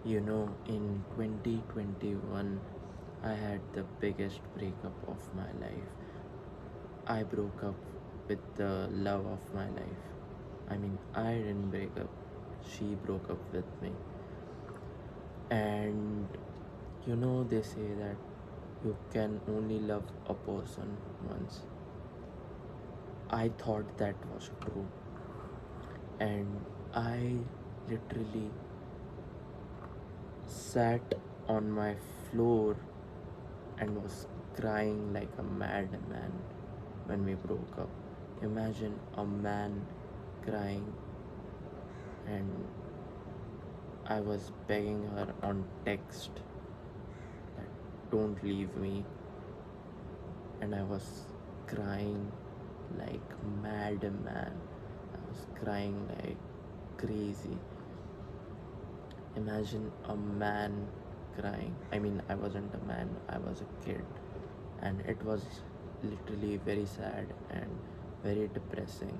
In 2021, I had the biggest breakup of my life. I broke up with the love of my life. I didn't break up, she broke up with me. And they say that you can only love a person once. I thought that was true, and I literally sat on my floor and was crying like a madman when we broke up. Imagine a man crying, and I was begging her on text that don't leave me, and I was crying like madman. I was crying like crazy. Imagine a man crying. I wasn't a man, I was a kid, and it was literally very sad and very depressing.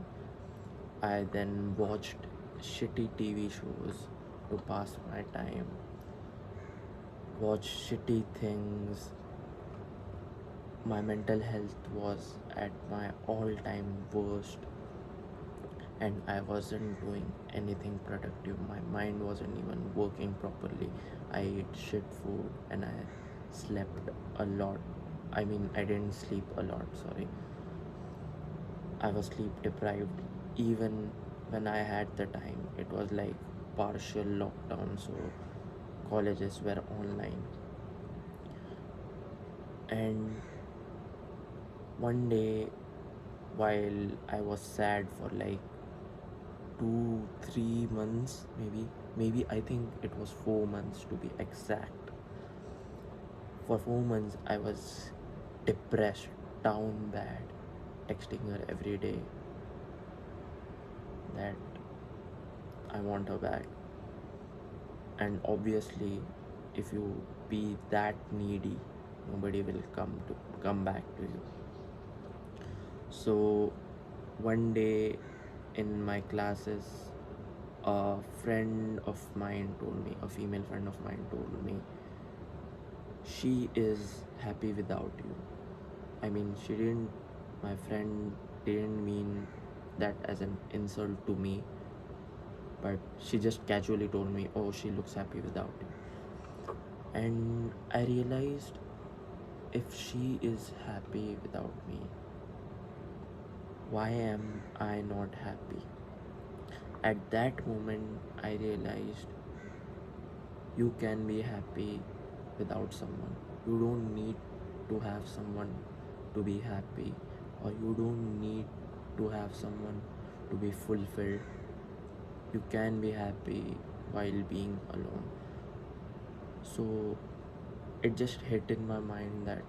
I then watched shitty TV shows to pass my time, watch shitty things. My mental health was at my all time worst, and I wasn't doing anything productive. My mind wasn't even working properly. I ate shit food and I slept a lot. I didn't sleep a lot, sorry. I was sleep deprived even when I had the time. It was like partial lockdown, so colleges were online. And one day, while I was sad for like 2 3 months, maybe I think it was 4 months to be exact. For 4 months, I was depressed, down bad, texting her every day that I want her back. And obviously, if you be that needy, nobody will come back to you. So one day in my classes, a friend of mine told me, a female friend of mine told me, she is happy without you. She didn't, my friend didn't mean that as an insult to me, but she just casually told me, oh, she looks happy without you. And I realized, if she is happy without me, why am I not happy? At that moment, I realized you can be happy without someone. You don't need to have someone to be happy, or you don't need to have someone to be fulfilled. You can be happy while being alone. So it just hit in my mind that,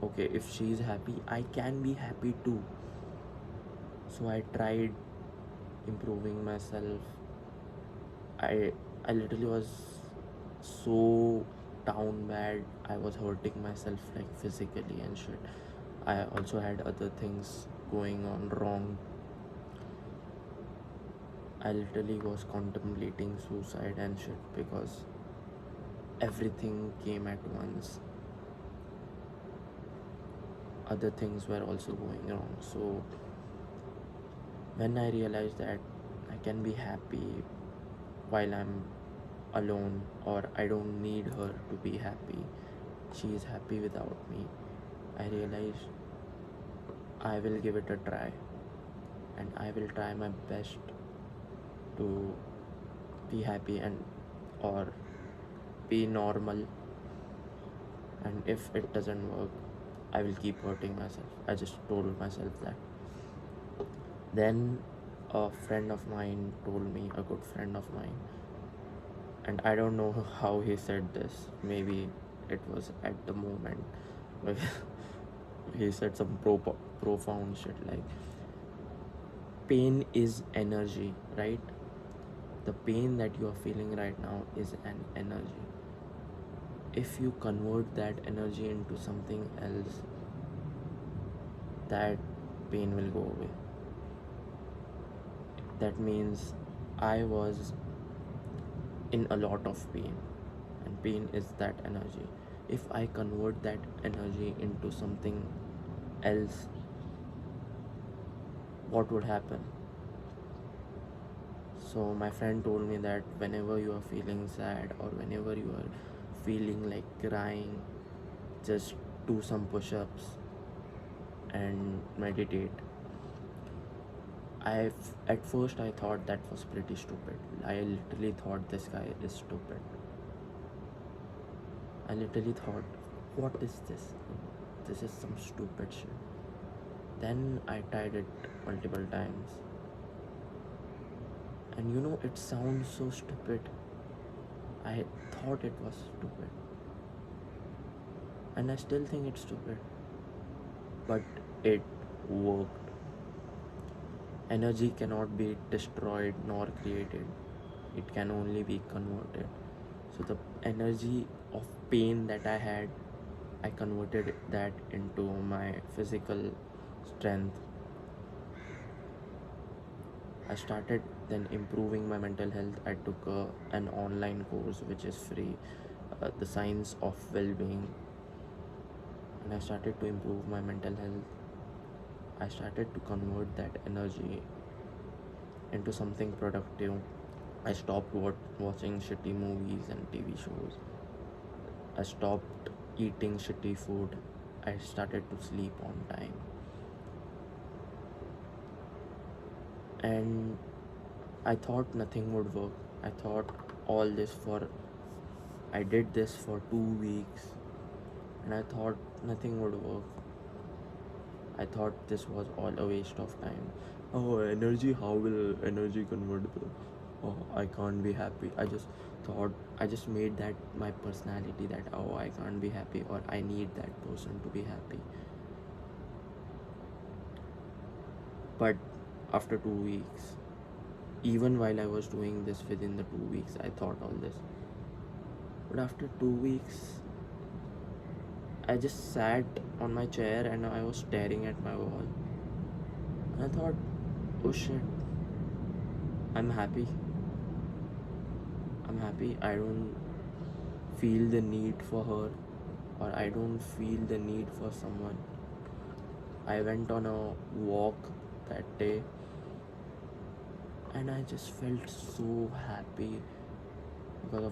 okay, if she's happy, I can be happy too. So I tried improving myself. I literally was so down bad. I was hurting myself like physically and shit. I also had other things going on wrong. I literally was contemplating suicide and shit because everything came at once. Other things were also going wrong. So when I realized that I can be happy while I'm alone, or I don't need her to be happy, she is happy without me, I realized I will give it a try, and I will try my best to be happy and or be normal. And if it doesn't work, I will keep hurting myself. I just told myself that. Then a friend of mine told me, a good friend of mine, and I don't know how he said this. Maybe it was at the moment. Like, he said some profound shit like, pain is energy, right? The pain that you are feeling right now is an energy. If you convert that energy into something else, that pain will go away. That means I was in a lot of pain. pain is that energy. If I convert that energy into something else, what would happen? So my friend told me that whenever you are feeling sad or whenever you are feeling like crying, just do some push-ups and meditate. At first I thought that was pretty stupid. I literally thought this guy is stupid. I literally thought, what is this? This is some stupid shit. Then I tried it multiple times. And it sounds so stupid. I thought it was stupid. And I still think it's stupid. But it worked. Energy cannot be destroyed nor created. It can only be converted. So the energy of pain that I had, I converted that into my physical strength. I started then improving my mental health. I took an online course which is free, the science of well-being, and I started to improve my mental health. I started to convert that energy into something productive. I stopped watching shitty movies and TV shows. I stopped eating shitty food. I started to sleep on time. And I thought nothing would work. I thought I did this for 2 weeks and I thought nothing would work. I thought this was all a waste of time. Oh, energy, how will energy convert? Oh, I can't be happy. I just made that my personality that, oh, I can't be happy or I need that person to be happy. But after 2 weeks, even while I was doing this within the 2 weeks, I thought all this. But after 2 weeks, I just sat on my chair and I was staring at my wall. And I thought, oh shit, I'm happy. I'm happy. I don't feel the need for her, or I don't feel the need for someone. I went on a walk that day and I just felt so happy because of